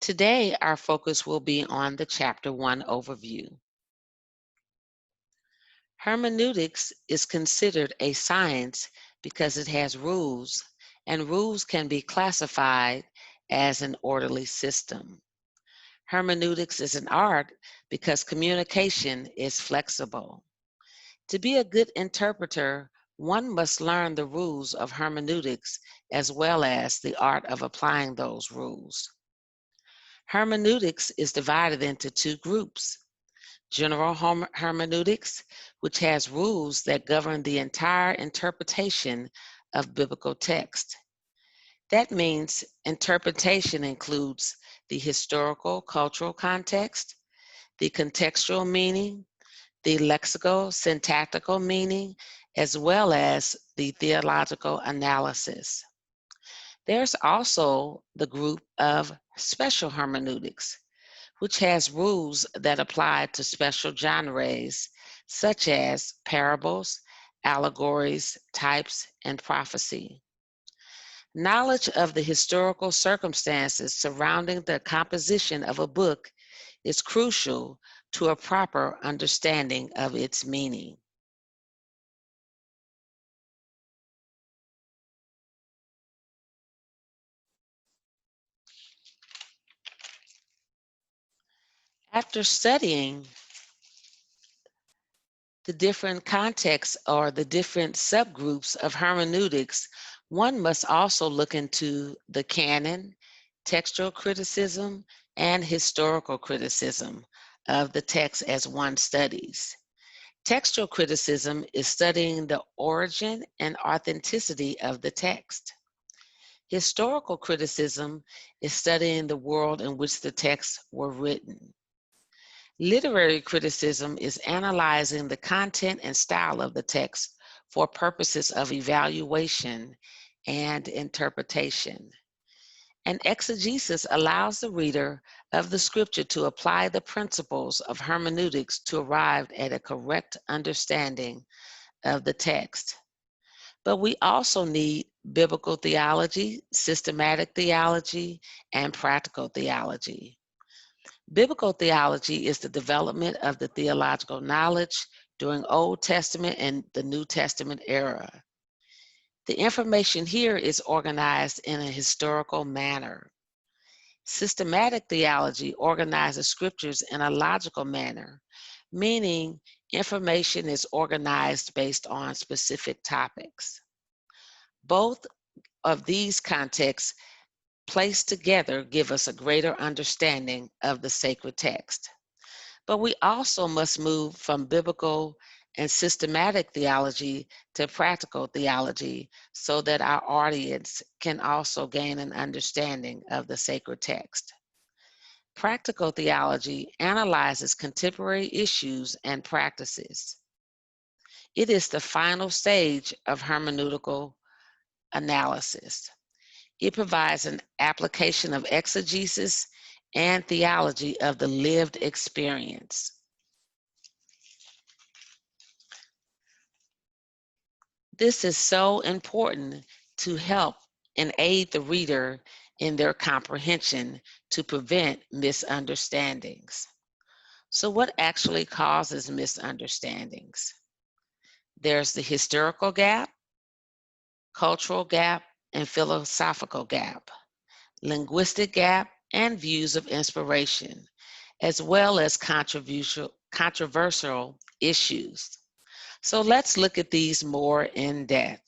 Today, our focus will be on the Chapter 1 overview. Hermeneutics is considered a science because it has rules, and rules can be classified as an orderly system. Hermeneutics is an art because communication is flexible. To be a good interpreter, one must learn the rules of hermeneutics as well as the art of applying those rules. Hermeneutics is divided into two groups: general hermeneutics, which has rules that govern the entire interpretation of biblical text. That means interpretation includes the historical, cultural context, the contextual meaning, the lexical, syntactical meaning, as well as the theological analysis. There's also the group of special hermeneutics, which has rules that apply to special genres such as parables, allegories, types, and prophecy. Knowledge of the historical circumstances surrounding the composition of a book is crucial to a proper understanding of its meaning. After studying the different contexts or the different subgroups of hermeneutics, one must also look into the canon, textual criticism, and historical criticism of the text as one studies. Textual criticism is studying the origin and authenticity of the text. Historical criticism is studying the world in which the texts were written. Literary criticism is analyzing the content and style of the text for purposes of evaluation and interpretation. And exegesis allows the reader of the scripture to apply the principles of hermeneutics to arrive at a correct understanding of the text. But we also need biblical theology, systematic theology, and practical theology. Biblical theology is the development of the theological knowledge during Old Testament and the New Testament era. The information here is organized in a historical manner. Systematic theology organizes scriptures in a logical manner, meaning information is organized based on specific topics. Both of these contexts placed together give us a greater understanding of the sacred text. But we also must move from biblical and systematic theology to practical theology so that our audience can also gain an understanding of the sacred text. Practical theology analyzes contemporary issues and practices. It is the final stage of hermeneutical analysis. It provides an application of exegesis and theology of the lived experience. This is so important to help and aid the reader in their comprehension to prevent misunderstandings. So what actually causes misunderstandings? There's the historical gap, cultural gap, and philosophical gap, linguistic gap, and views of inspiration, as well as controversial issues. So let's look at these more in depth.